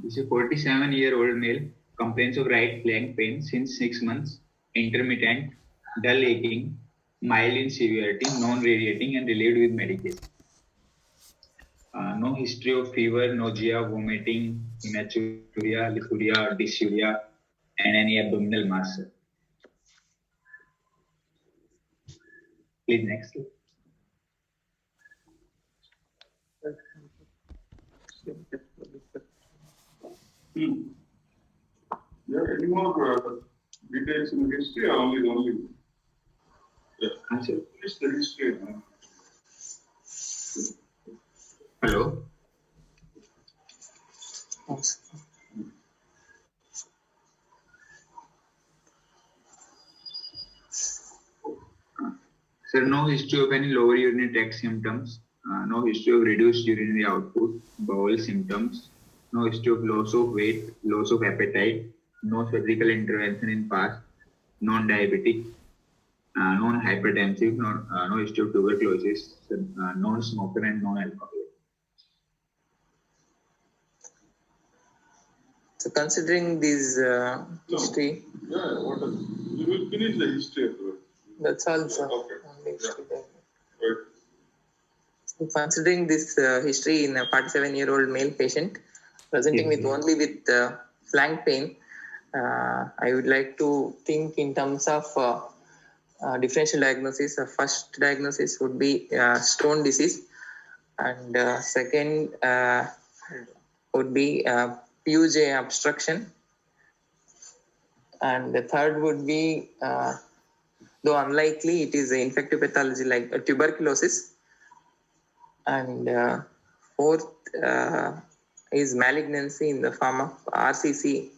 This is a 47-year-old male, complains of right flank pain since 6 months, intermittent, dull aching, mild in severity, non-radiating and relieved with medication. No history of fever, nausea, vomiting, hematuria, liporia, dysuria, and any abdominal mass. Please next. Yeah, any more details in the history or only? Yeah, Answer. Just the history. Hello. Sir, no history of any lower urinary tract symptoms, no history of reduced urinary output, bowel symptoms, no history of loss of weight, loss of appetite, no surgical intervention in past, non-diabetic, non-hypertensive, no history of tuberculosis, non-smoker and non-alcoholic. So considering this history, What else? You will finish the history of it. That's all, sir. Okay. Right. So considering this history in a 47-year-old male patient presenting with only with flank pain, I would like to think in terms of differential diagnosis. First diagnosis would be stone disease, and second would be PUJ obstruction, and the third would be, though unlikely, it is infective pathology like tuberculosis, and fourth is malignancy in the form of RCC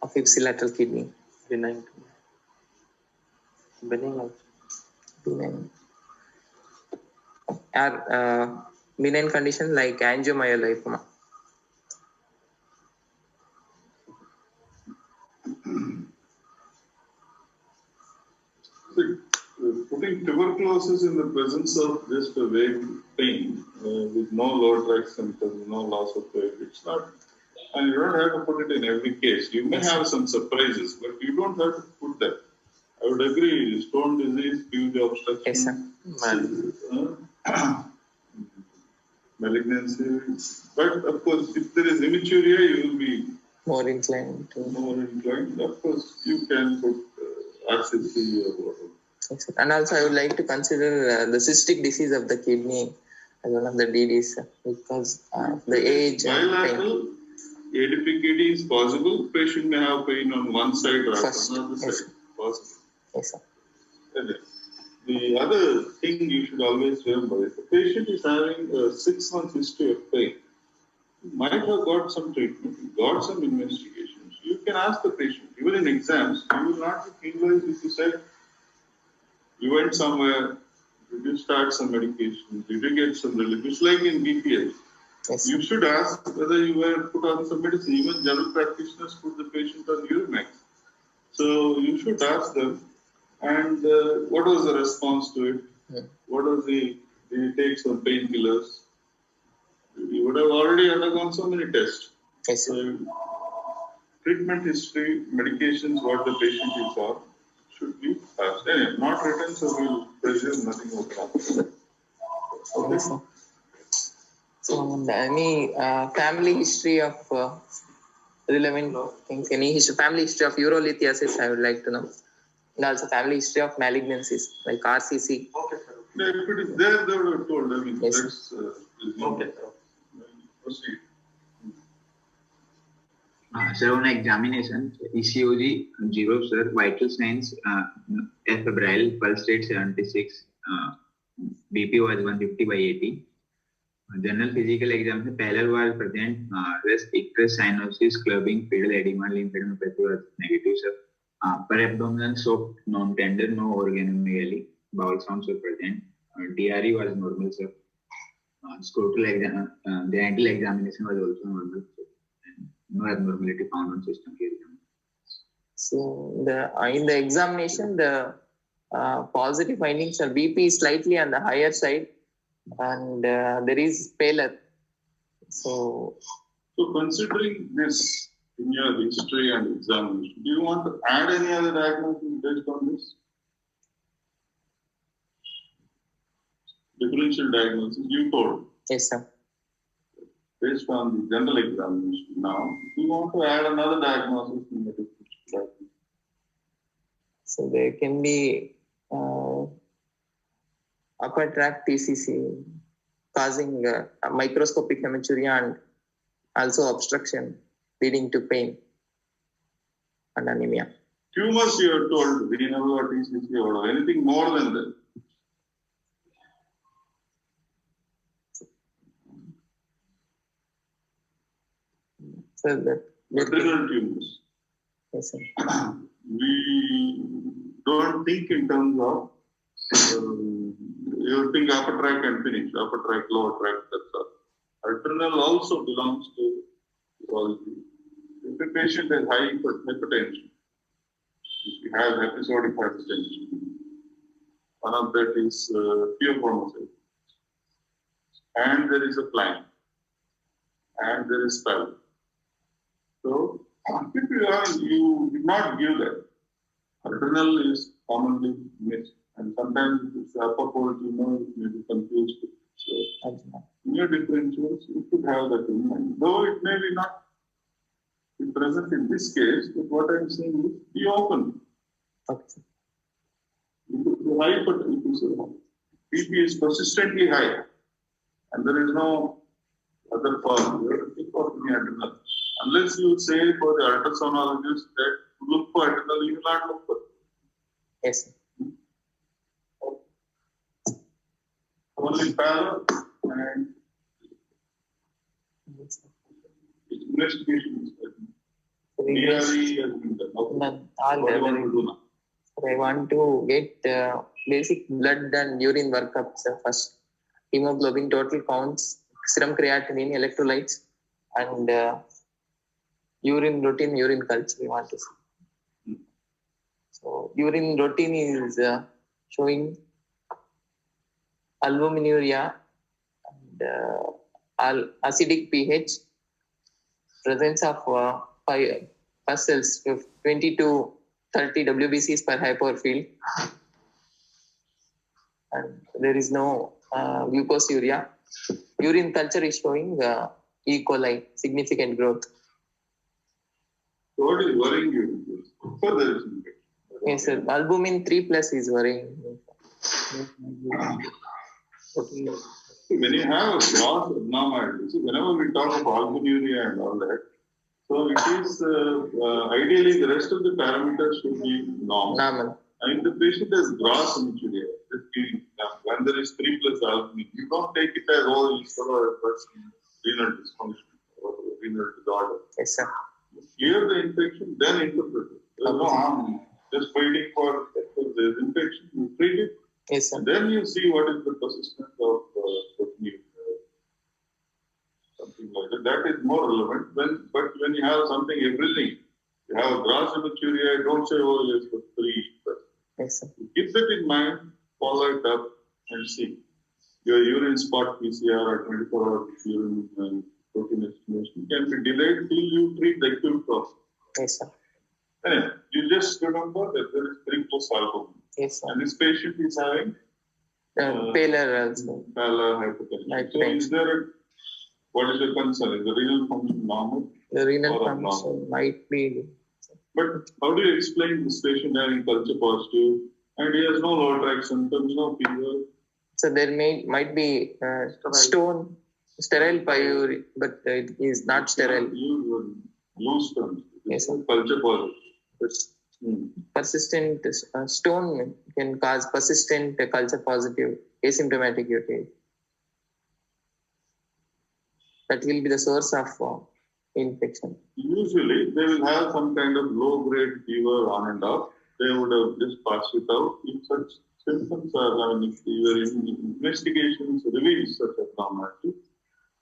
of ipsilateral kidney. Benign. Or benign condition like angiomyolipoma. Putting tuberculosis in the presence of just a vague pain with no lower tract symptoms, no loss of weight, it's not. And you don't have to put it in every case. You may have some surprises, but you don't have to put that. I would agree. Stone disease, PUJ obstruction, malignancy. But of course, if there is hematuria, you will be more inclined. Of course, you can put RCC or whatever. And also, I would like to consider the cystic disease of the kidney as one of the DDs because the age and bilateral ADPKD is possible. Patient may have pain on one side rather than on the other side. Possible. Yes, sir. The other thing you should always remember, if the patient is having a 6 month history of pain, might have got some treatment, got some investigations. You can ask the patient, even in exams, you will not be penalized if you said, you went somewhere, did you start some medication, did you get some relief? It's like in BPL. Yes. You should ask whether you were put on some medicine. Even general practitioners put the patient on Urimax. So you should ask them, and what was the response to it? Yeah. What was did you take some painkillers? You would have already undergone so many tests. Yes, so, treatment history, medications, what the patient is on, should be asked. Anyway, not written, so we'll presume nothing will happen. Okay. Yes, sir. So, any family history of relevant things, any family history of urolithiasis, I would like to know. And also family history of malignancies like RCC. Okay, sir. If it is there, they would have told. I mean, yes, that's okay, sir. Proceed. Sir, on examination, ECOG 0, sir, vital signs, febrile, pulse rate 76, BP was 150 by 80. General physical examination, pallor was present, rest, icterus, cyanosis, clubbing, fetal edema, lymphadenopathy was negative, sir. Per abdominal, soft, non-tender, no organomegaly, bowel sounds were present. DRE was normal, sir. Scrotal exam, the dental examination was also normal, sir. No abnormality found on system care. So in the examination, the positive findings are BP is slightly on the higher side, and there is pallor. So considering this in your history and examination, do you want to add any other diagnosis based on this? Differential diagnosis, you told. yes, sir. Based on the general examination. Now, you want to add another diagnosis in the differential diagnosis. So there can be upper tract TCC causing microscopic hematuria and also obstruction leading to pain and anemia. Tumors you are told, renal or TCC or anything more than that. So that Adrenal tumors. yes, sir. We don't think in terms of you think upper tract and finish, upper tract, lower tract, that's all. Adrenal also belongs to urology. If a patient has high hypertension, if he has episodic hypertension, one of that is pheochromocyte, and there is a flank, and there is spell. So, if you did not give that, adrenal is commonly missed, and sometimes it's upper pole tumor, it may be confused. So, in your differentials, you should have that in mind. Though it may be not be present in this case, but what I'm saying is be open. Okay. The hypertension, BP is persistently high, and there is no other cause. You have to think of the adrenal. Unless you say for the ultrasonologist that look for adrenal, you will not look for it. Yes, sir. Only pallor and Yes, sir. investigation is done. So we just- DRE has been done. Okay. None, all What do you want to do now? I want to get basic blood and urine workups first. Hemoglobin total counts, serum creatinine, electrolytes, and urine routine, urine culture we want to see. So urine routine is showing albuminuria and acidic pH, presence of pus cells 20 to 30 WBCs per hypower field, and there is no glucosuria. Urine culture is showing E. coli, significant growth. So what is worrying you? Further is infection. Yes, sir. Albumin 3+ is worrying. When you have a gross abnormality, see, whenever we talk of albuminuria and all that, so it is ideally the rest of the parameters should be normal. Normal. And if the patient has gross hematuria, when there is 3+ albumin, you don't take it as oh, he's got a person renal dysfunction or renal disorder. Yes, sir. Clear the infection, then interpret it. There is no harm. Just waiting for the infection, you treat it, Yes, sir. and then you see what is the persistence of protein, something like that. That is more relevant. But when you have something, everything, you have a gross hematuria, don't say, oh, yes, for 3. Yes, sir. Keep that in mind, follow it up, and see. Your urine spot PCR or 24-hour urine protein estimation can be delayed till you treat the acute process. Yes, sir. Anyway, you just remember that there is 3+ albumin. Yes, sir. And this patient is having Pallor also. pallor hypertension. So is there what is your concern? Is the renal function normal? The renal Or function abnormal? might be. But how do you explain this patient having culture positive and he has no lower tract symptoms, no fever? So there might be stone, sterile pyorrhea, but it is not sterile. Use loose terms. Yes, sir. Culture positive. Persistent stone can cause persistent culture positive asymptomatic UTI. That will be the source of infection. Usually, they will have some kind of low-grade fever on and off. They would have just passed it out. If such symptoms are, if your investigations reveal such abnormality,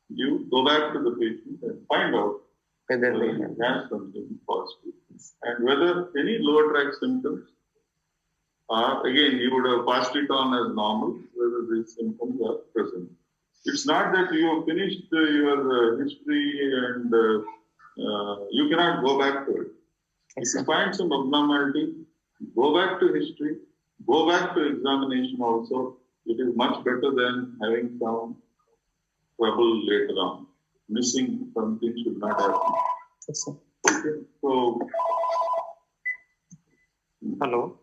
you go back to the patient and find out Whether whether they he have. has something positive and whether any lower tract symptoms are, again, you would have passed it on as normal, whether these symptoms are present. It's not that you have finished your history and you cannot go back to it. If you find some abnormality, go back to history, go back to examination also. It is much better than having some trouble later on. Missing something should not happen. Yes, sir. Okay. So, Hello.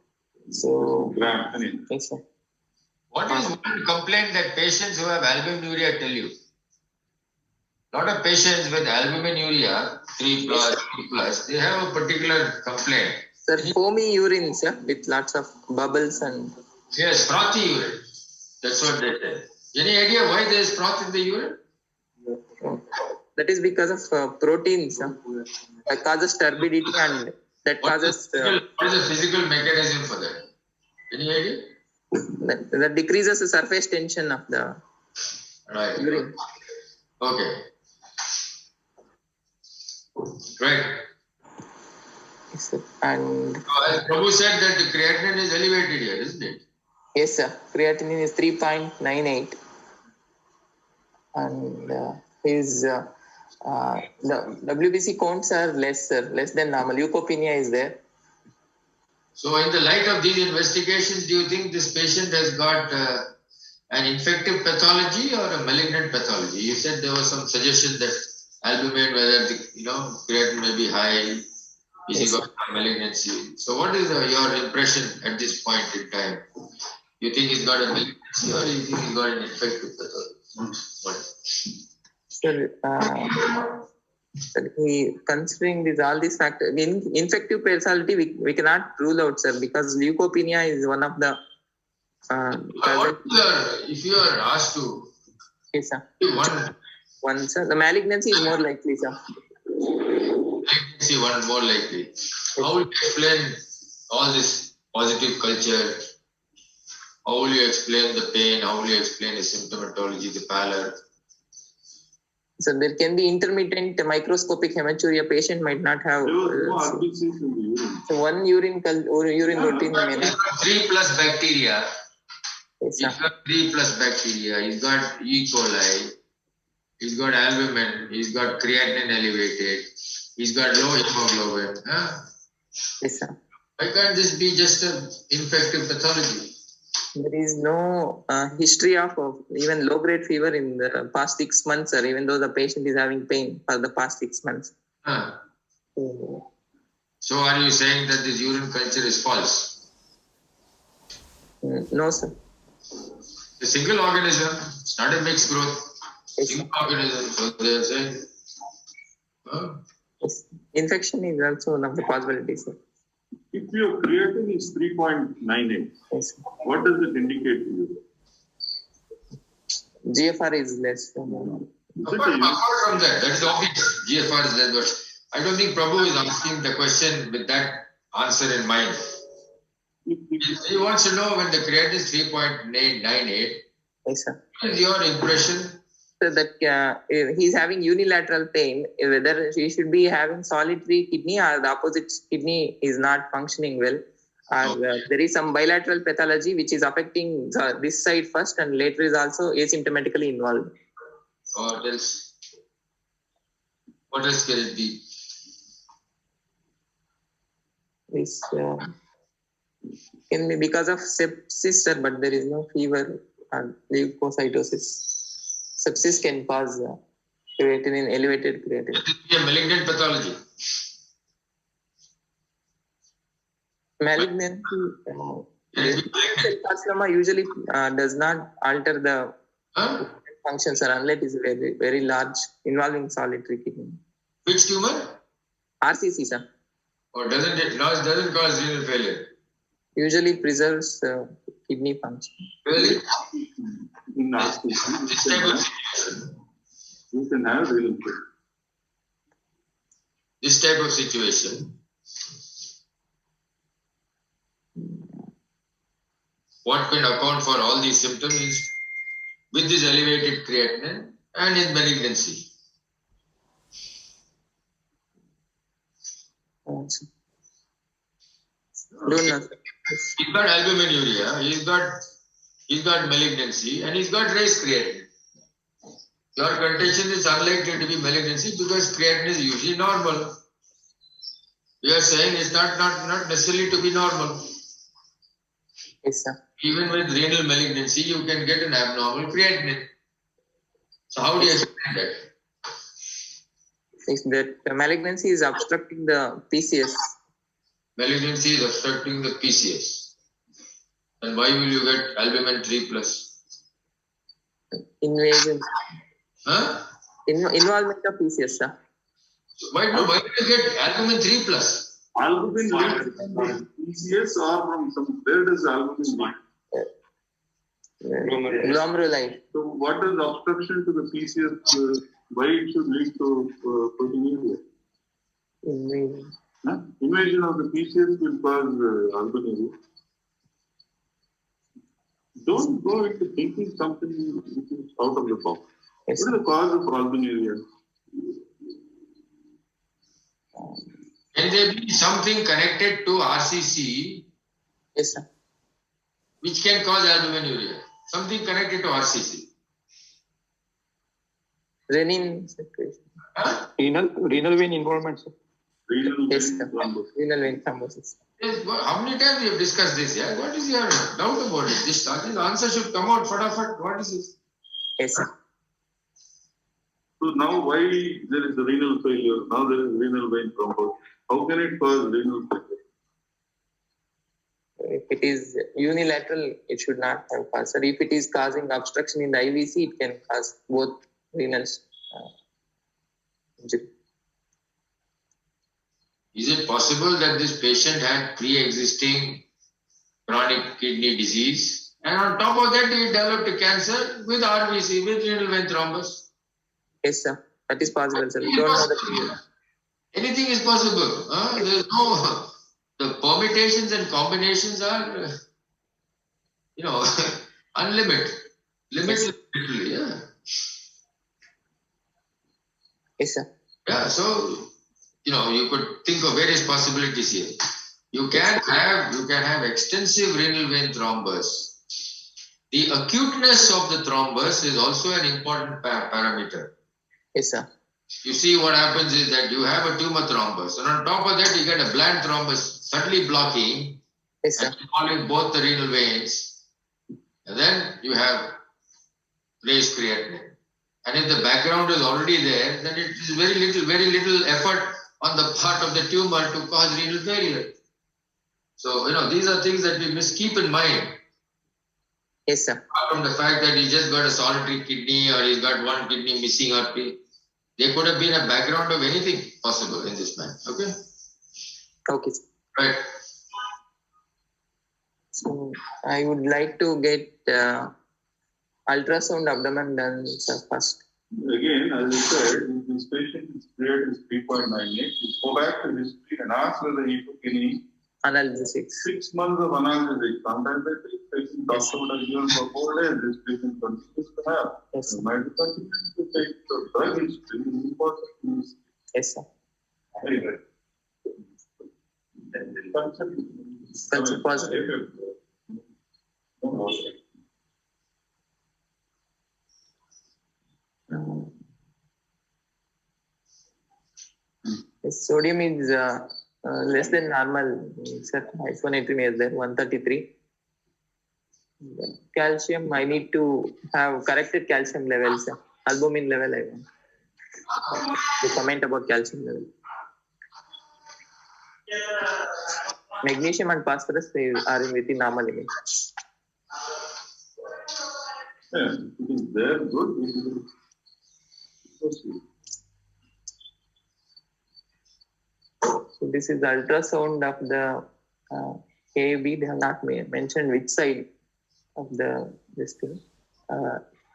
So, Graham, Anil. yes, sir. What is one complaint that patients who have albuminuria tell you? Lot of patients with albuminuria, 3+, 2+, they have a particular complaint. Sir, foamy urine, sir, with lots of bubbles and. Yes, frothy urine. That's what they say. Any idea why there is froth in the urine? That is because of proteins that causes turbidity and that causes What is the physical mechanism for that? Any idea? that decreases the surface tension of the Right. urine. Okay. Right. Yes, sir. And So as Prabhu said that the creatinine is elevated here, isn't it? yes, sir, creatinine is 3.98 and the WBC counts are less, sir, less than normal. Leukopenia is there. So in the light of these investigations, do you think this patient has got an infective pathology or a malignant pathology? You said there was some suggestion that albumin, whether the creatinine may be high, is he got malignancy? So what is your impression at this point in time? You think he's got a malignancy or you think he's got an infective pathology? Sir, considering all these factors, infective pathology we cannot rule out, sir, because leukopenia is one of the. If you are asked to, yes, sir. One, sir. The malignancy is more likely, sir. Malignancy one more likely. How will you explain all this positive culture? How will you explain the pain? How will you explain the symptomatology, the pallor? So there can be intermittent microscopic hematuria. Patient might not have. There was no RBCs in the urine. So one urine routine. 3+ bacteria. Yes, He's got 3+ bacteria. He's got E. coli. He's got albumin. He's got creatinine elevated. He's got low hemoglobin. Huh? Yes, sir. Why can't this be just an infective pathology? There is no history of even low-grade fever in the past 6 months, or even though the patient is having pain for the past 6 months. Huh. So are you saying that this urine culture is false? No, sir. A single organism, it's not a mixed growth. Yes, Single organism, so they are saying. Huh? yes. Infection is also one of the possibilities, sir. If your creatinine is 3.98, Yes, what does it indicate to you? GFR is less. Apart from that is obvious. GFR is less, but I don't think Prabhu is asking the question with that answer in mind. He wants to know when the creatinine is 3.98, Yes, sir. what is your impression? So that he's having unilateral pain, whether he should be having solitary kidney or the opposite kidney is not functioning well, or there is some bilateral pathology which is affecting this side first and later is also asymptomatically involved. What else? What else can it be? This can be because of sepsis, sir, but there is no fever and leukocytosis. Sepsis can cause creatinine, elevated creatinine. Could it be a malignant pathology? Malignancy, cell carcinoma usually does not alter the functions, sir, unless it is very, very large, involving solitary kidney. Which tumor? RCC, sir. Or doesn't cause renal failure? Usually preserves kidney function. Really? In RCC, This type of situation. you can have renal failure. This type of situation. What can account for all these symptoms is with this elevated creatinine and in malignancy. Don't know. He's got albuminuria, he's got malignancy, and he's got raised creatinine. Your contention is unlikely to be malignancy because creatinine is usually normal. We are saying it's not necessarily to be normal. Yes, sir. Even with renal malignancy, you can get an abnormal creatinine. So how do you explain that? Is that malignancy is obstructing the PCS. Malignancy is obstructing the PCS. And why will you get albumin 3+? Invasion. Huh? Involvement of PCS, sir. So why do you get albumin 3+? Albumin leads from PCS or from some, where does albumin lead? Glomeruli. So what is obstruction to the PCS? Why it should lead to proteinuria? Invasion. Invasion of the PCS will cause albuminuria. Don't go into thinking something which is out of the box. Yes, What is the cause of albuminuria? Can there be something connected to RCC yes, sir. which can cause albuminuria? Something connected to RCC. Renin secretion. Huh? Renal vein involvement, sir. Renal Yes, vein sir. thrombosis. Renal vein thrombosis. Yes, how many times we have discussed this? Yeah? What is your doubt about it? This answer should come out. Fatafat. What is this? Yes, sir. So now why there is a renal failure? Now there is renal vein thrombosis. How can it cause renal failure? If it is unilateral, it should not have caused. Sir, if it is causing obstruction in the IVC, it can cause both renal injury. Is it possible that this patient had pre-existing chronic kidney disease and on top of that he developed a cancer with RVC, with renal vein thrombus? Yes, sir. That is possible, sir. We don't know the Anything is possible. There is no. The permutations and combinations are, unlimited. Limitless, literally, yeah. Yes, sir. Yeah, so, you could think of various possibilities here. You can have extensive renal vein thrombus. The acuteness of the thrombus is also an important parameter. Yes, sir. You see what happens is that you have a tumor thrombus and on top of that you get a bland thrombus suddenly blocking Yes, sir. and involving both the renal veins. And then you have raised creatinine. And if the background is already there, then it is very little effort on the part of the tumor to cause renal failure. So, these are things that we must keep in mind. Yes, sir. Apart from the fact that he just got a solitary kidney or he's got one kidney missing or there could have been a background of anything possible in this man. Okay? Okay, sir. Right. So I would like to get ultrasound abdomen done, sir, first. Again, as I said, if this patient's grade is 3.98, you go back to history and ask whether he took any Analgesics. 6 months of analgesics. Sometimes I think patient doctor would have given for 4 days. This patient continues to have. Yes, sir. You might continue to take the drug history is important. Yes, sir. Anyway. That's positive. Sodium is less than normal. Sir, isonatremia is there, 133. Calcium, I need to have corrected calcium levels. Albumin level, I want to comment about calcium level. Magnesium and phosphorus, they are within normal limits. Yeah, they're good. So this is the ultrasound of the KAB. They have not mentioned which side of this thing.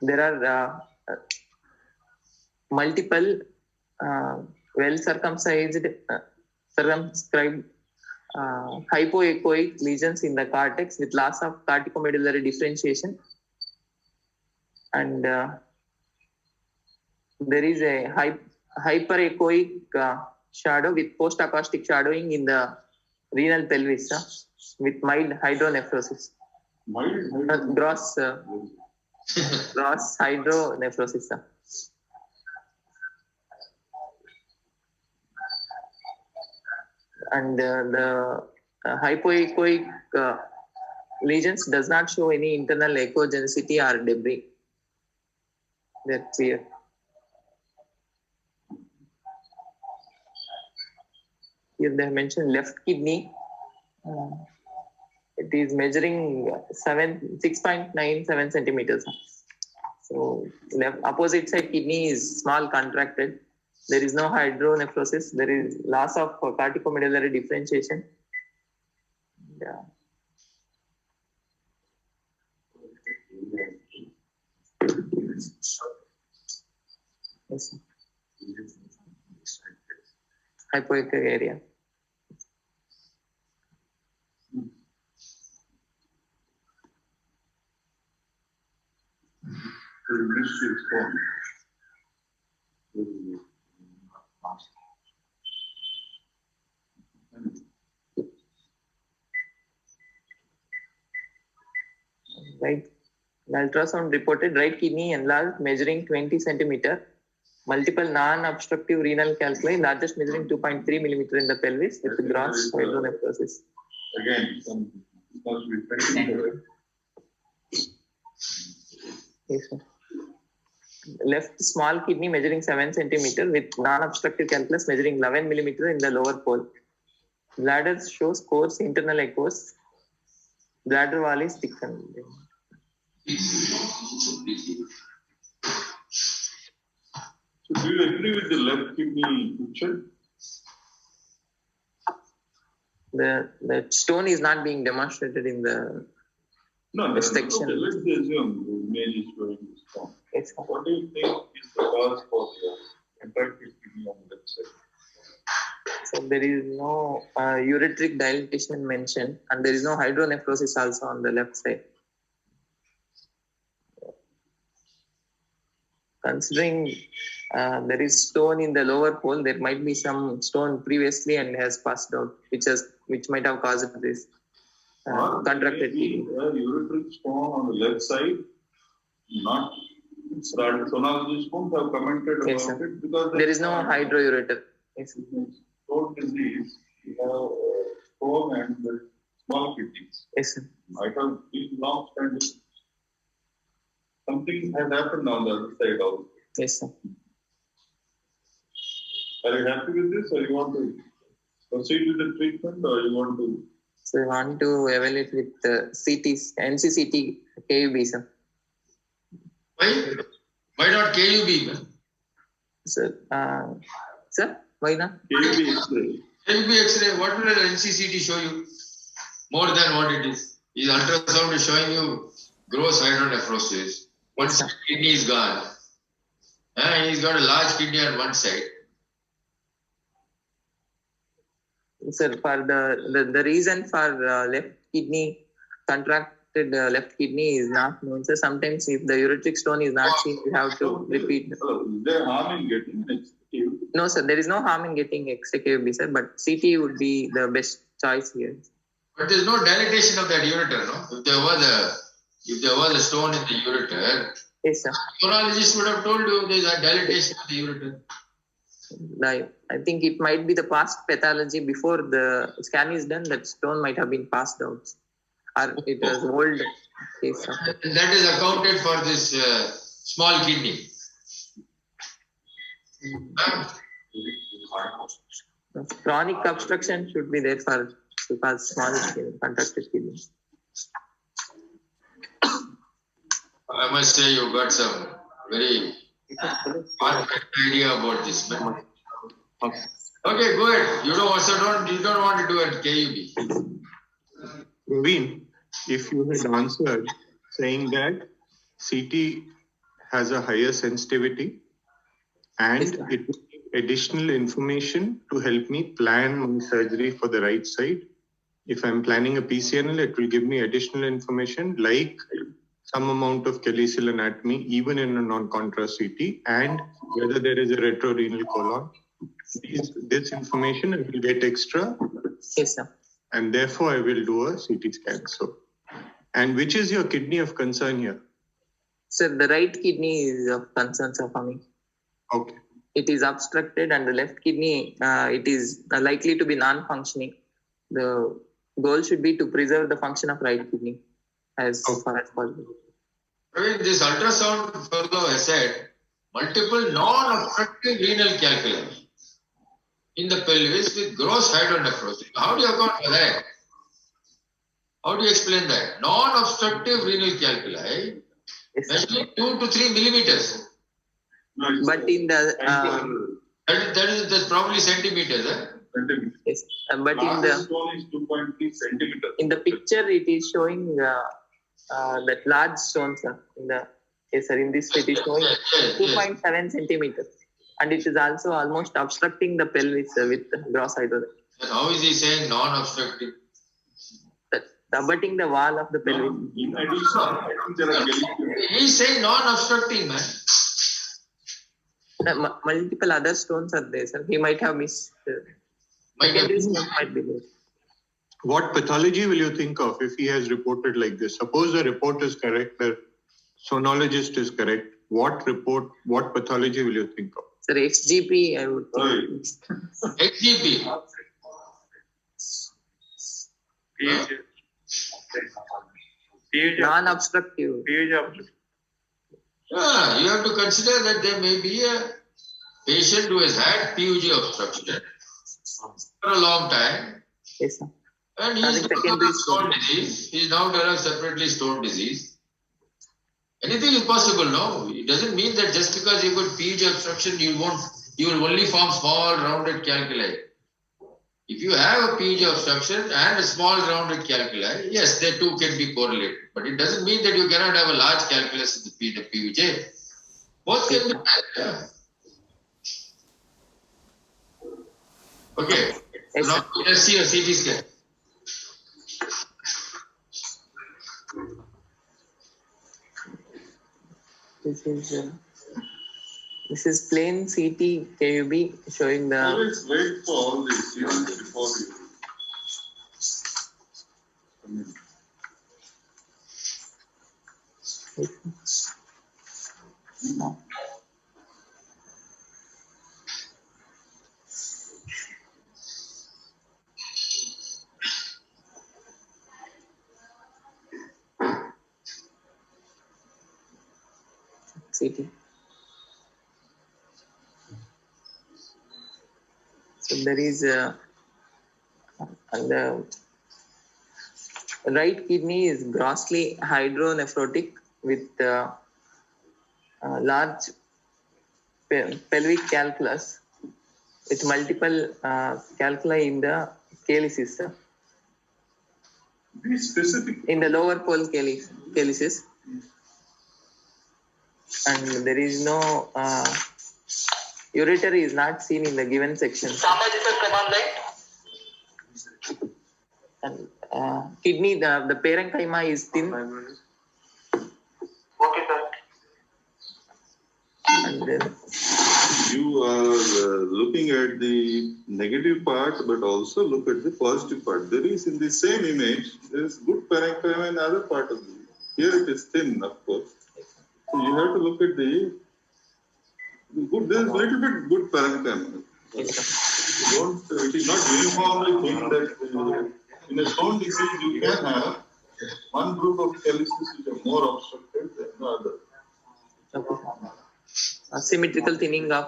There are multiple well circumscribed hypoechoic lesions in the cortex with loss of corticomedullary differentiation, and there is a hyperechoic shadow with post-acoustic shadowing in the renal pelvis with mild hydronephrosis. Mild Gross Gross hydronephrosis, sir. And the hypoechoic lesions does not show any internal echogenicity or debris. They're clear. Here they have mentioned left kidney. It is measuring 6.97 centimeters. So left opposite side kidney is small contracted. There is no hydronephrosis. There is loss of corticomedullary differentiation. Yeah. Yes, sir. Hypoechoic area. Right. The ultrasound reported right kidney enlarged, measuring 20 centimeter. Multiple non-obstructive renal calculi, largest measuring 2.3 millimeter in the pelvis with gross hydronephrosis. Again, some must be technical. Yes, sir. Left small kidney measuring 7 centimeter with non-obstructive calculus measuring 11 millimeter in the lower pole. Bladder shows coarse internal echoes. Bladder wall is thickened. So do you agree with the left kidney picture? The stone is not being demonstrated in the No, section. okay, let's assume the image is showing this form. Yes, sir. What do you think is the cause for the contracted kidney on the left side? So there is no ureteric dilatation mentioned, and there is no hydronephrosis also on the left side. Considering there is stone in the lower pole, there might be some stone previously and has passed out, which might have caused this contracted kidney. Ureteric stone on the left side, not that sonologist won't have commented about Yes, sir. it because There is no hydroureter. Yes, sir. stone disease. You have stone and the small kidneys. Yes, sir. Might have been long standing. Something has happened on the other side also. Yes, sir. Are you happy with this, or you want to proceed with the treatment, or you want to? So we want to evaluate with CTs, NCCT, KUB, sir. Why not KUB, man? Sir, sir, why not? KUB X-ray. KUB X-ray, what will the NCCT show you? More than what it is. His ultrasound is showing you gross hydronephrosis. One kidney is gone. He's got a large kidney on one side. Sir, for the reason for left kidney contracted left kidney is not known. So sometimes if the ureteric stone is not seen, we have to repeat. Is there harm in getting an X-ray? No, sir, there is no harm in getting X-ray KUB, sir, but CT would be the best choice here. But there's no dilatation of that ureter, no? If there was a stone in the ureter, Yes, sir. urologist would have told you there's a dilatation of the ureter. I think it might be the past pathology before the scan is done. That stone might have been passed out, or it was old case. Sir. And that is accounted for this small kidney. Chronic obstruction should be there for small contracted kidney. I must say you got some very perfect idea about this, man. Okay, go ahead. You don't want to do it KUB. Praveen, if you had answered saying that CT has a higher sensitivity and it will give additional information to help me plan my surgery for the right side. If I'm planning a PCNL, it will give me additional information like some amount of calyceal anatomy, even in a non-contrast CT, and whether there is a retrorenal colon. This information I will get extra. Yes, sir. And therefore I will do a CT scan. So, and which is your kidney of concern here? So the right kidney is of concern, sir, for me. Okay. It is obstructed, and the left kidney, it is likely to be non-functioning. The goal should be to preserve the function of right kidney as far as possible. This ultrasound fellow has said multiple non-obstructive renal calculi in the pelvis with gross hydronephrosis. How do you account for that? How do you explain that? Non-obstructive renal calculi Yes, sir. measuring 2 to 3 millimeters. No, it's But in the That's probably centimeters. centimeter. yes, but in Largest the stone is 2.3 centimeters. in the picture it is showing that large stone, sir. In the yes, sir. In this it is showing Yes. 2.7 centimeters, and it is also almost obstructing the pelvis with gross hydronephrosis. And how is he saying non-obstructive? Abutting the wall of the pelvis. In addition, I think there are calculi. He's saying non-obstructing, man. Multiple other stones are there, sir. He might have missed. Secondary stones might be there. What pathology will you think of if he has reported like this? Suppose the report is correct, the sonologist is correct. What pathology will you think of? Sir, XGP, I would think. XGP. Non-obstructive. Yeah, you have to consider that there may be a patient who has had PUG obstruction for a long time, Yes, sir. and Having he's secondary stone disease. He's now developed separately stone disease. Anything is possible, no? It doesn't mean that just because you've got PUG obstruction, you will only form small rounded calculi. If you have a PUG obstruction and a small rounded calculi, yes, they two can be correlated. But it doesn't mean that you cannot have a large calculus in the PUJ. Both can be had. Yeah. Okay. Yes, Now let's see a CT scan. This is plain CT KUB showing the. Always wait for all these things before you. No. CT. So there is and the right kidney is grossly hydronephrotic with large pelvic calculus with multiple calculi in the calyces, Be specific. in the lower pole calyces, and there is no ureter is not seen in the given section. And kidney, the parenchyma is thin. Okay, sir. And You are looking at the negative part, but also look at the positive part. There is in the same image, there is good parenchyma in other part of the. Here it is thin, of course. So you have to look at the good. There is little bit good parenchyma. Don't. It is not uniformly thin that in a stone disease you can have one group of calyces which are more obstructed than the other. symmetrical thinning of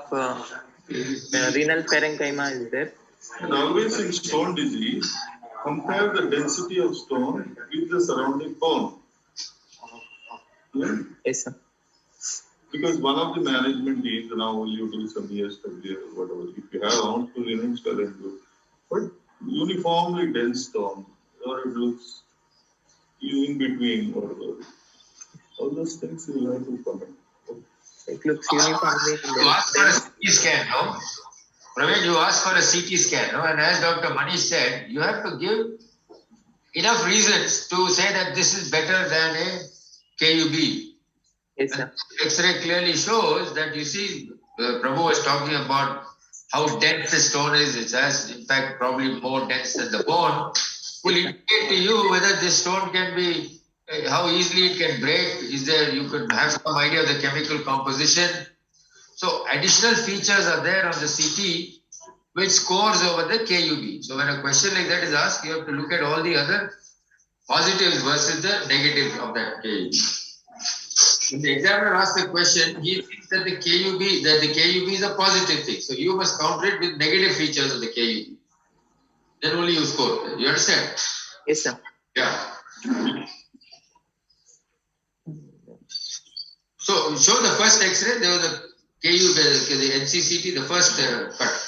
renal parenchyma is there. And always in stone disease, compare the density of stone with the surrounding bone. Yeah? Yes, sir. Because one of the management is now you do some ESW or whatever. If you have ounce units, well and good. But uniformly dense stone, or it looks in between, whatever. All those things you will have to comment. It looks uniformly. You asked for a CT scan, no? Praveen, you asked for a CT scan, no? And as Dr. Manish said, you have to give enough reasons to say that this is better than a KUB. Yes, sir. X-ray clearly shows that you see, Prabhu was talking about how dense the stone is. It's as, in fact, probably more dense than the bone. Will indicate to you whether this stone can be how easily it can break. Is there, you could have some idea of the chemical composition. So additional features are there on the CT which scores over the KUB. So when a question like that is asked, you have to look at all the other positives versus the negatives of that KUB. When the examiner asks the question, he thinks that the KUB is a positive thing. So you must counter it with negative features of the KUB. Then only you score. You understand? Yes, sir. Yeah. So show the first X-ray. There was a KU, the NCCT, the first cut.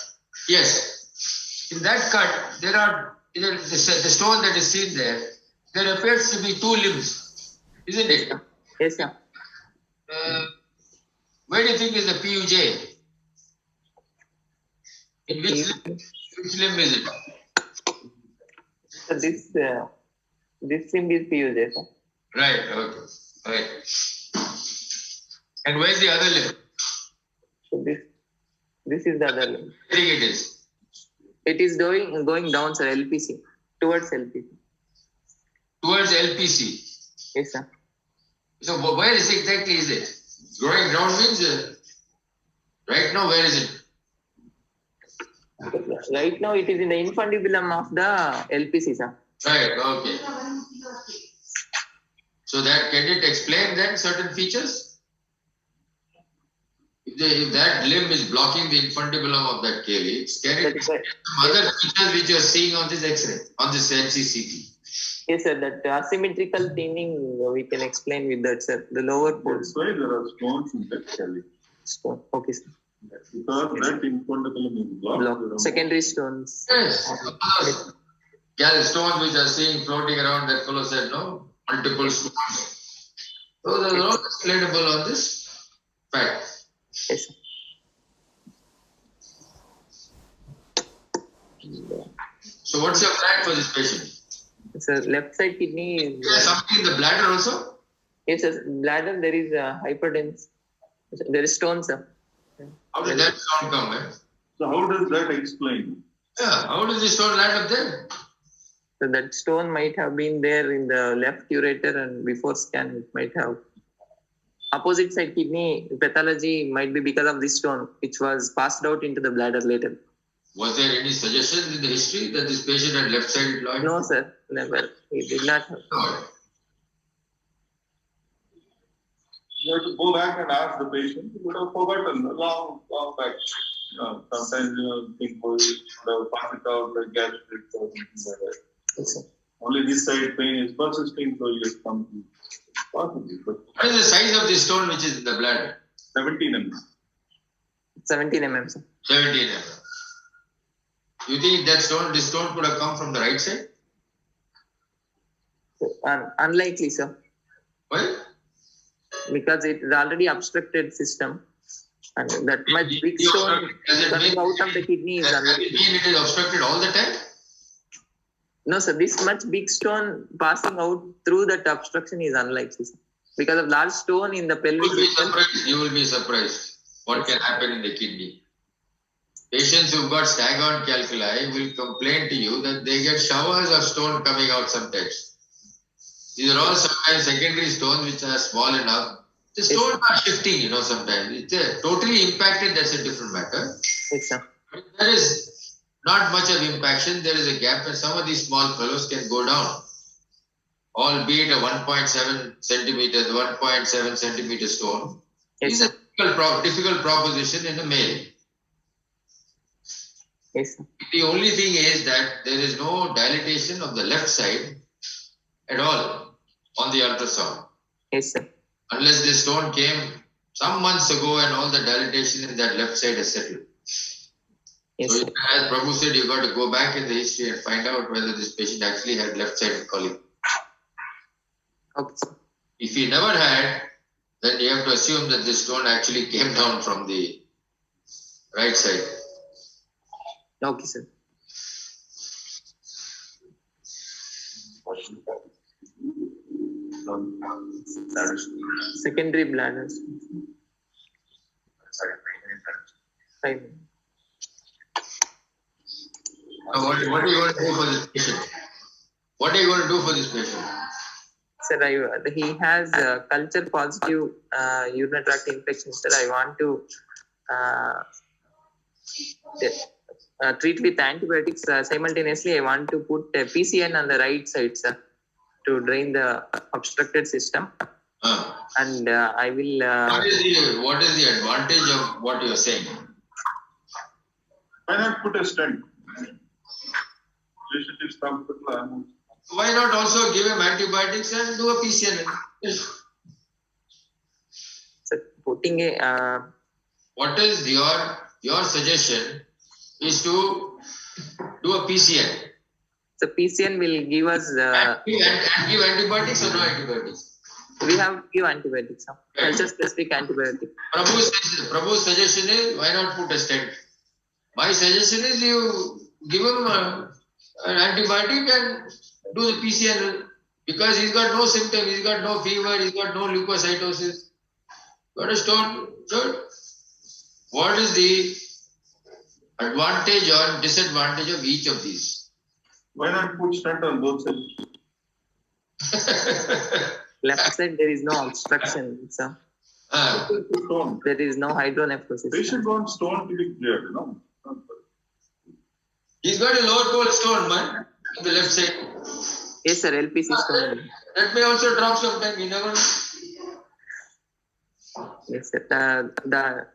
Yes. In that cut, there are the stone that is seen there. There appears to be two limbs, isn't it? Yes, sir. Where do you think is the PUJ? In which limb is it? So this limb is PUJ, sir. Right. Okay. Right. And where's the other limb? So this is the other limb. I think it is. It is going down, sir. LPC towards LPC. Towards LPC. Yes, sir. So where exactly is it? Going down means right now where is it? Right now, it is in the infundibulum of the LPC, sir. Right. Okay. So that can it explain then certain features? If that limb is blocking the infundibulum of that calyx, can it explain some other features which you are seeing on this X-ray, on this NCCT? Yes, sir. That asymmetrical thinning we can explain with that, sir. The lower That's poles. why there are stones in that calyx. Stone. Okay, sir. Because that infundibulum is blocked. Block. Secondary stones. Yes. Stones which are seeing floating around, that fellow said, no? Multiple stones. Those are all explainable on this fact. Yes, sir. So what's your plan for this patient? Sir, left side kidney is. Is there something in the bladder also? Yes, sir. Bladder, there is hyperdense. There is stone, sir. How did that stone come, man? So how does that explain? Yeah, how does this stone land up there? So that stone might have been there in the left ureter, and before scan it might have. Opposite side kidney pathology might be because of this stone, which was passed out into the bladder later. Was there any suggestions in the history that this patient had left-sided Lloyd? No, sir. Never. He did not have. No. You have to go back and ask the patient. You would have forgotten long back. Sometimes think would have passed it out like gastric or something like that. Yes, sir. Only this side pain is persisting, so you have come to possibly. But What is the size of this stone which is in the bladder? 17 mm. 17 mm, sir. 17 mm. You think this stone could have come from the right side? Unlikely, sir. Why? Because it is already obstructed system. And that much big stone coming out of the kidney is Does unlikely. it mean it is obstructed all the time? No, sir. This much big stone passing out through that obstruction is unlikely, sir. Because of large stone in the pelvic system. You will be surprised what can happen in the kidney. Patients who've got stagnant calculi will complain to you that they get showers of stone coming out sometimes. These are all sometimes secondary stones which are small enough. The stones are shifting, sometimes. It's totally impacted, that's a different matter. Yes, sir. But there is not much of impaction, there is a gap, and some of these small fellows can go down. Albeit a 1.7 centimeters, 1.7 centimeter stone. Yes, It's sir. a difficult proposition in a male. Yes, sir. The only thing is that there is no dilatation of the left side at all on the ultrasound. Yes, sir. Unless this stone came some months ago and all the dilatation in that left side has settled. Yes, So sir. as Prabhu said, you got to go back in the history and find out whether this patient actually had left-sided colic. Okay, sir. If he never had, then you have to assume that this stone actually came down from the right side. Okay, sir. Secondary bladders. Right. So what are you going to do for this patient? What are you going to do for this patient? Sir, he has culture positive urinary tract infection. Sir, I want to treat with antibiotics. Simultaneously, I want to put PCN on the right side, sir, to drain the obstructed system. And I will. What is the advantage of what you are saying? Why not put a stent? Patient is comfortable. Why not also give him antibiotics and do a PCN? So putting a. What is your suggestion is to do a PCN? The PCN will give us. And give antibiotics or no antibiotics? We have to give antibiotics, culture specific antibiotic. Prabhu's suggestion is why not put a stent? My suggestion is you give him an antibiotic and do the PCN because he's got no symptom, he's got no fever, he's got no leukocytosis. Got a stone. So what is the advantage or disadvantage of each of these? Why not put stent on both sides? Left side there is no obstruction, sir. Stone. There is no hydronephrosis. Patient wants stone to be cleared, no? He's got a lower pole stone, man, on the left side. Yes, sir, LPC stone. That may also drop sometime, you never know. Yes, sir.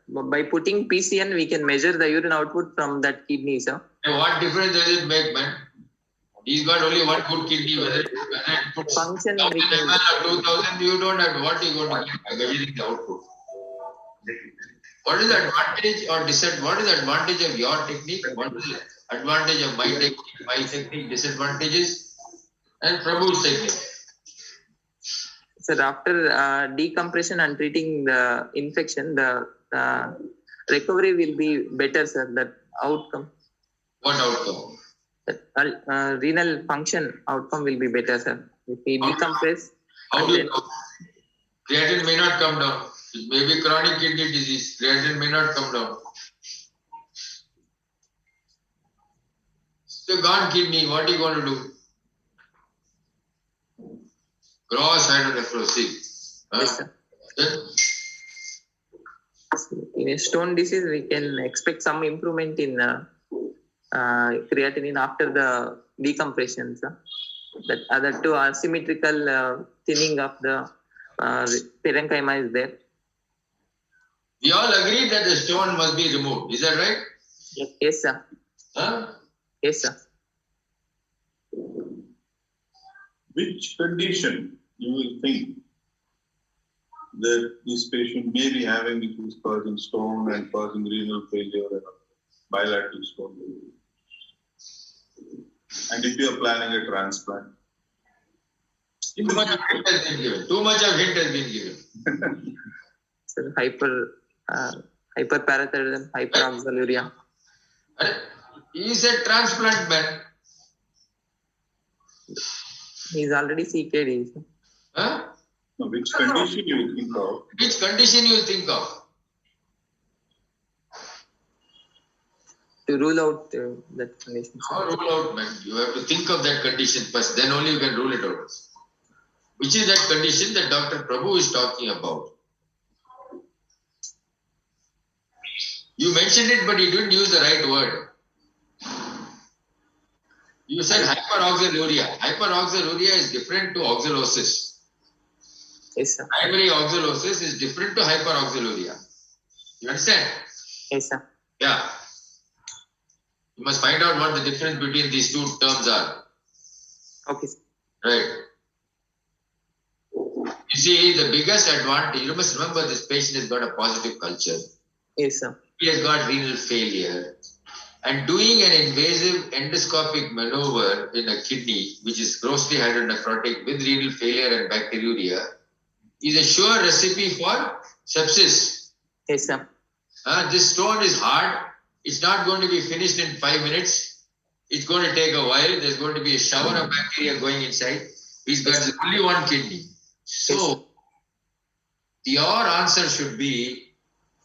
By putting PCN, we can measure the urine output from that kidney, sir. And what difference does it make, man? He's got only one good kidney, whether it puts Function 1,000 ml or 2,000, you don't have what you going to get by measuring the output. What is the advantage or disadvantage? What is the advantage of your technique? What is the advantage of my technique? My technique, disadvantages, and Prabhu's technique. Sir, after decompression and treating the infection, the recovery will be better, sir. That outcome. What outcome? Renal function outcome will be better, sir. If we decompress. How do you know? Creatinine may not come down. It may be chronic kidney disease. Creatinine may not come down. So gone kidney, what are you going to do? Gross hydronephrosis. Yes, sir. In a stone disease, we can expect some improvement in creatinine after the decompression, sir. That other two asymmetrical thinning of the parenchyma is there. We all agree that the stone must be removed. Is that right? Yes, sir. Huh? Yes, sir. Which condition you will think that this patient may be having, which is causing stone and causing renal failure and bilateral stone? And if you are planning a transplant? Too much of hint has been given. Too much of hint has been given. Sir, hyperparathyroidism, hyperoxaluria. He said transplant, man. He's already CKD. Sir. Huh? No, which condition you will think of? Which condition you will think of? To rule out that condition. How rule out, man? You have to think of that condition first. Then only you can rule it out. Which is that condition that Dr. Prabhu is talking about? You mentioned it, but you didn't use the right word. You said hyperoxaluria. Hyperoxaluria is different to oxalosis. Yes, sir. Primary oxalosis is different to hyperoxaluria. You understand? Yes, sir. Yeah. You must find out what the difference between these two terms are. Okay, sir. Right. You see, the biggest advantage, you must remember this patient has got a positive culture. Yes, sir. He has got renal failure. And doing an invasive endoscopic maneuver in a kidney, which is grossly hydronephrotic with renal failure and bacteriuria, is a sure recipe for sepsis. Yes, sir. This stone is hard. It's not going to be finished in 5 minutes. It's going to take a while. There's going to be a shower of bacteria going inside. He's got only one kidney. So, your answer should be,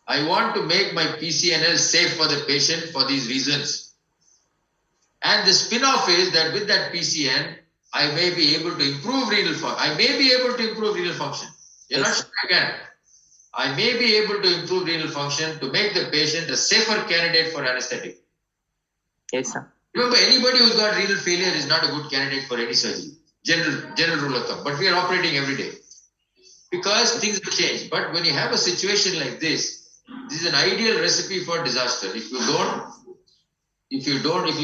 I want to make my PCNL safe for the patient for these reasons. And the spin-off is that with that PCN, I may be able to improve renal function. You're not sure I can. I may be able to improve renal function to make the patient a safer candidate for anesthetic. Yes, sir. Remember, anybody who's got renal failure is not a good candidate for any surgery. General rule of thumb. But we are operating every day because things have changed. But when you have a situation like this is an ideal recipe for disaster. If you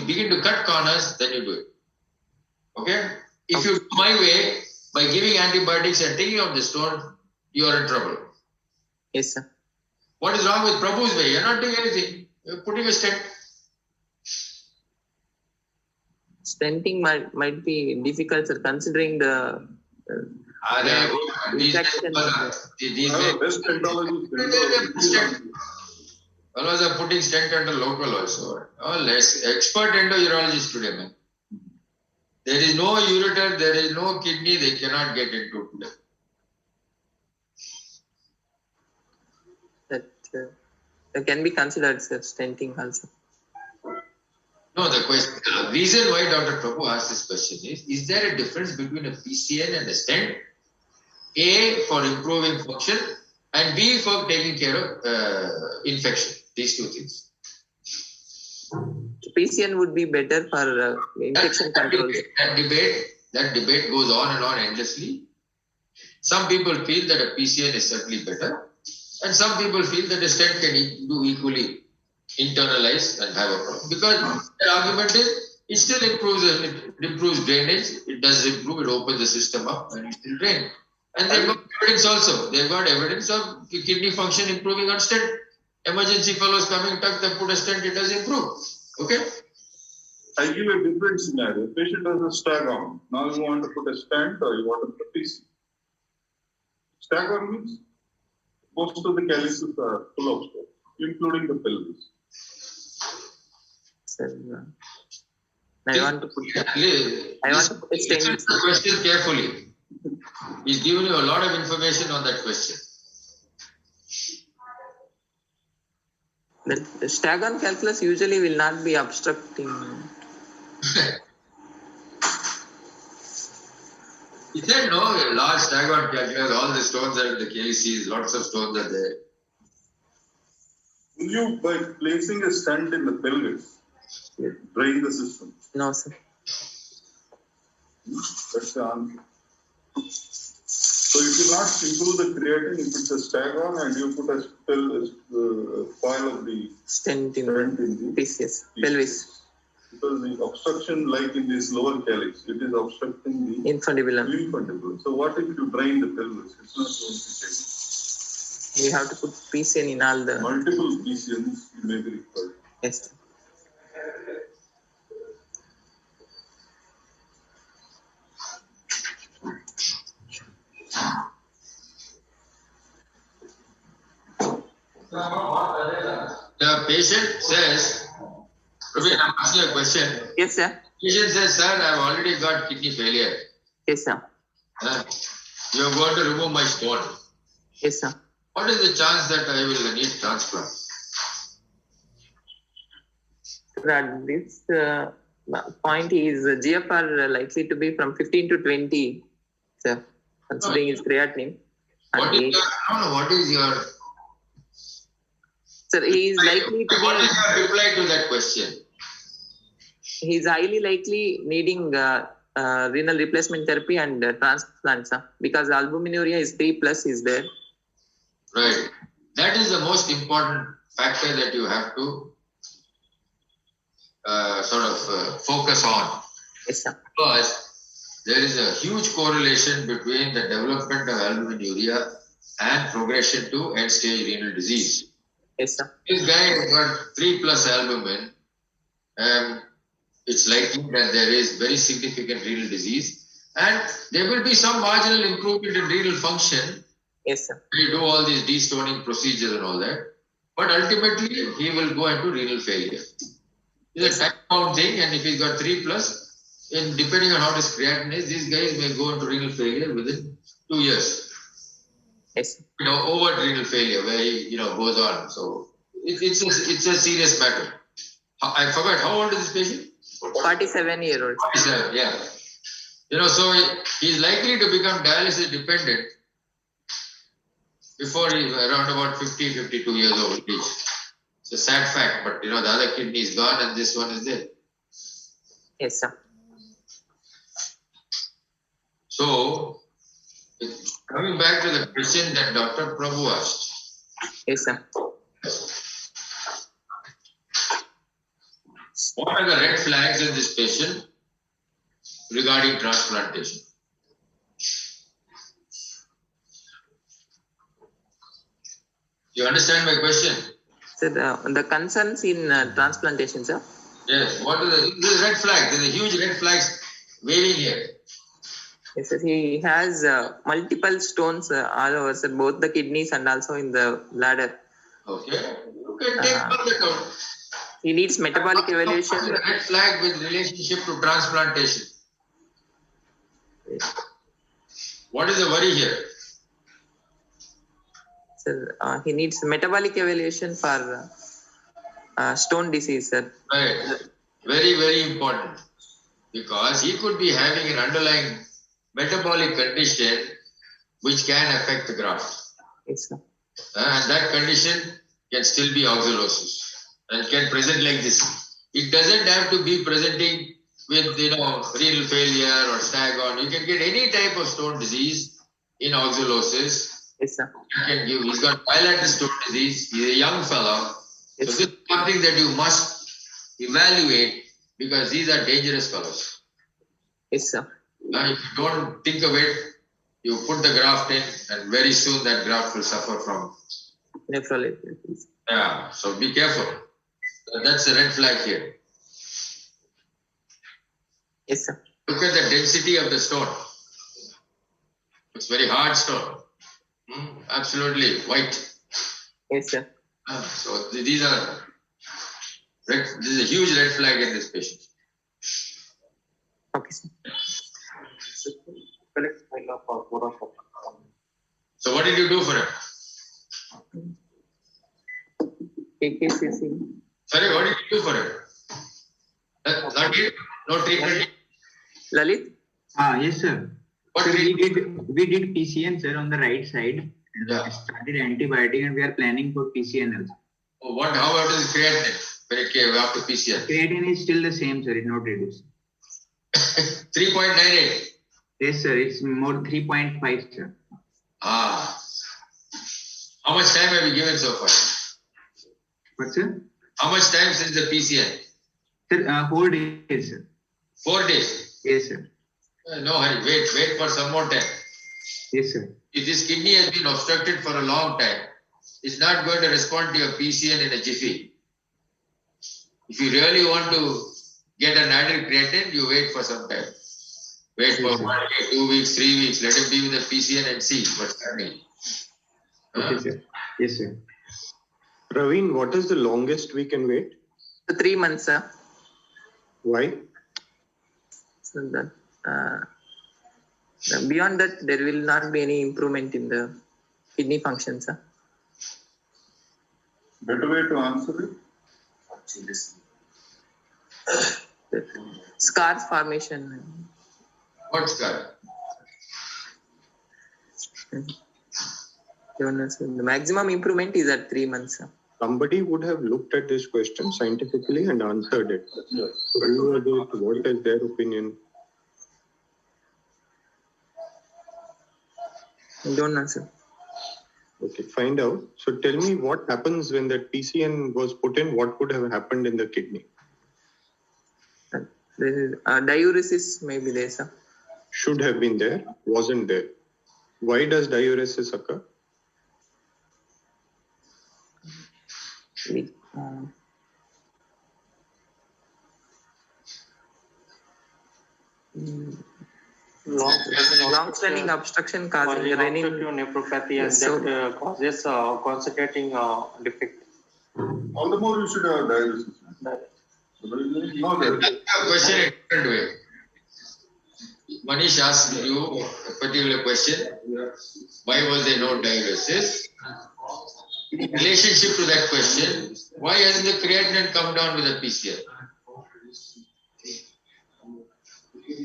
begin to cut corners, then you do it. Okay? If you do my way, by giving antibiotics and taking off the stone, you are in trouble. Yes, sir. What is wrong with Prabhu's way? You're not doing anything. You're putting a stent. Stenting might be difficult, sir, considering the infection. Best technology. Fellows are putting stent under local also. All expert endourologists today, man. There is no ureter, there is no kidney, they cannot get into today. That can be considered, sir, stenting also. No, the reason why Dr. Prabhu asked this question is there a difference between a PCN and a stent? A, for improving function, and B, for taking care of infection. These two things. PCN would be better for infection control. That debate goes on and on endlessly. Some people feel that a PCN is certainly better, and some people feel that a stent can do equally internalize and have a problem. Because their argument is it still improves drainage, it does improve, it opens the system up and it still drains. And they've got evidence also. They've got evidence of kidney function improving on stent. Emergency fellows coming, they put a stent, it does improve. Okay? I give a different scenario. Patient has a stag-on. Now you want to put a stent or you want to put a PC. Stag-on means most of the calyces are full of stuff, including the pelvis. Sir, I want to put a stent. Listen to the question carefully. He's given you a lot of information on that question. The stag-on calculus usually will not be obstructing. He said no, a large stag-on calculus, all the stones are in the calyces, lots of stones are there. Will you, by placing a stent in the pelvis, drain the system? No, sir. That's the answer. So if you not improve the creatinine, you put the stag-on and you put a coil of the Stent in the PCS, pelvis. Because the obstruction, like in this lower calyx, it is obstructing the Infundibulum. infundibulum. So what if you drain the pelvis? It's not going to change. We have to put PCN in all the. Multiple PCNs may be required. Yes. The patient says, Praveen, I'm asking you a question. Yes, sir. Patient says, sir, I've already got kidney failure. Yes, sir. You're going to remove my stone. Yes, sir. What is the chance that I will need transplant? This point is GFR likely to be from 15 to 20, sir, considering his creatinine. What is your Sir, he is likely to What be. is your reply to that question? He is highly likely needing renal replacement therapy and transplant, sir, because albuminuria is 3+ is there. Right. That is the most important factor that you have to focus on. Yes, sir. Because there is a huge correlation between the development of albuminuria and progression to end-stage renal disease. Yes, sir. This guy has got 3+ albumin, and it's likely that there is very significant renal disease, and there will be some marginal improvement in renal function. Yes, sir. We do all these destoning procedures and all that, but ultimately he will go into renal failure. It's a time-bound thing, and if he's got 3+, and depending on how his creatinine is, these guys may go into renal failure within 2 years. Yes. Overt renal failure where he, goes on. So it's a serious matter. I forgot, how old is this patient? 47-year-old. 47, yeah. So he is likely to become dialysis dependent before he's around about 50, 52 years old age. It's a sad fact, but the other kidney is gone and this one is there. Yes, sir. So, coming back to the question that Dr. Prabhu asked. Yes, sir. What are the red flags in this patient regarding transplantation? You understand my question? So the concerns in transplantation, sir. Yes. What are the red flag? There's a huge red flags waving here. Yes, sir. He has multiple stones all over, sir, both the kidneys and also in the bladder. Okay. Take all that out. He needs metabolic evaluation. What is the red flag with relationship to transplantation? What is the worry here? Sir, he needs metabolic evaluation for stone disease, sir. Right. Very, very important. Because he could be having an underlying metabolic condition which can affect the graft. Yes, sir. And that condition can still be oxalosis and can present like this. It doesn't have to be presenting with renal failure or stag-on. You can get any type of stone disease in oxalosis. Yes, sir. He's got bilateral stone disease. He's a young fellow. Yes. So this is something that you must evaluate because these are dangerous fellows. Yes, sir. Now, if you don't think of it, you put the graft in and very soon that graft will suffer from. Nephrolipid. Yeah, so be careful. That's a red flag here. Yes, sir. Look at the density of the stone. It's very hard stone. Absolutely white. Yes, sir. So these are this is a huge red flag in this patient. Okay, sir. So what did you do for him? KKCC. Sorry, what did you do for him? No treatment. Lalit? Yes, sir. What Sir, treatment? we did PCN, sir, on the right side. And Yeah. started antibiotic, and we are planning for PCN also. How about his creatinine? Very after PCN. Creatinine is still the same, sir. It's not reduced. 3.98. Yes, sir. It's more 3.5, sir. How much time have you given so far? What, sir? How much time since the PCN? Sir, whole day, sir. 4 days. Yes, sir. No hurry. Wait for some more time. Yes, sir. If this kidney has been obstructed for a long time, it's not going to respond to your PCN in a jiffy. If you really want to get an added creatinine, you wait for some time. Wait for 1 day, 2 weeks, 3 weeks. Let him be with the PCN and see what's happening. Okay, sir. Yes, sir. Praveen, what is the longest we can wait? So 3 months, sir. Why? So that beyond that, there will not be any improvement in the kidney function, sir. Better way to answer it? Scar formation. What scar? The maximum improvement is at 3 months, sir. Somebody would have looked at this question scientifically and answered it. Yes. So who are they? What is their opinion? I don't know, sir. Okay, find out. So tell me what happens when that PCN was put in, what could have happened in the kidney? There is diuresis may be there, sir. Should have been there, wasn't there. Why does diuresis occur? Long-standing obstruction causing renal nephropathy, and So- that causes concentrating defect. All the more you should have dialysis. No, That's a question in a different way. Manish asked you a particular question. Why was there no diuresis? In relationship to that question, why hasn't the creatinine come down with the PCL?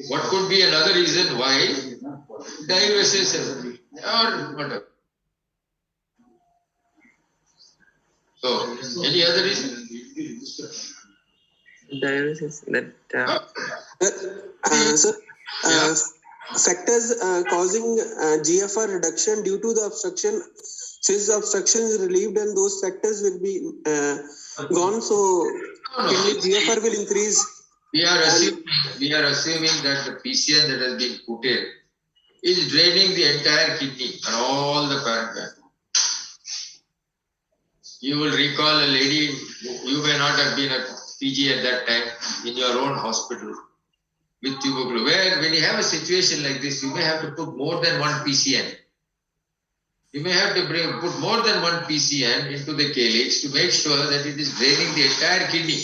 What could be another reason why diuresis or whatever? So, any other reason? Diuresis that Sir, factors causing GFR reduction due to the obstruction. Since the obstruction is relieved and those factors will be gone, so kidney GFR will increase. We are assuming that the PCN that has been put in is draining the entire kidney and all the parenchyma. You will recall a lady, you may not have been a PG at that time in your own hospital with tuberculosis. Where when you have a situation like this, you may have to put more than one PCN. You may have to put more than one PCN into the calyx to make sure that it is draining the entire kidney.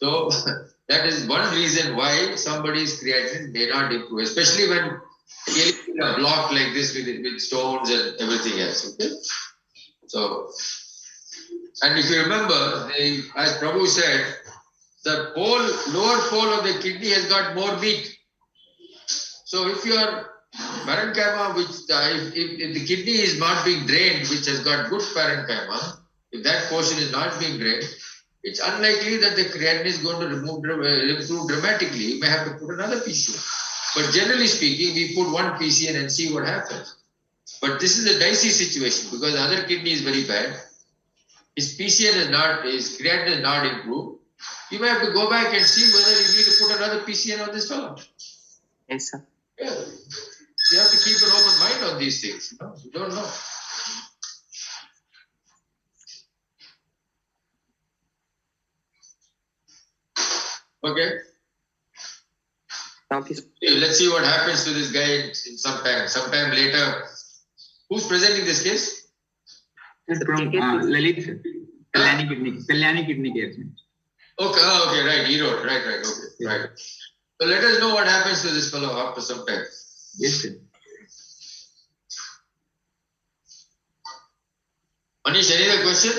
So that is one reason why somebody's creatinine may not improve, especially when calyx are blocked like this with stones and everything else. Okay? So, and if you remember, as Prabhu said, the lower pole of the kidney has got more meat. So if your parenchyma, if the kidney is not being drained, which has got good parenchyma, if that portion is not being drained, it's unlikely that the creatinine is going to improve dramatically. You may have to put another PCN. But generally speaking, we put one PCN and see what happens. But this is a dicey situation because the other kidney is very bad. His creatinine is not improved. You may have to go back and see whether you need to put another PCN on this fellow. yes, sir. Yeah. You have to keep an open mind on these things. You don't know. Okay. Okay. Let's see what happens to this guy in some time. Sometime later. Who's presenting this case? From Lalit, Kalyani Kidney Care Center. Okay, okay, right. He wrote. Right, okay, right. So let us know what happens to this fellow after some time. Yes, sir. Manish, any other question?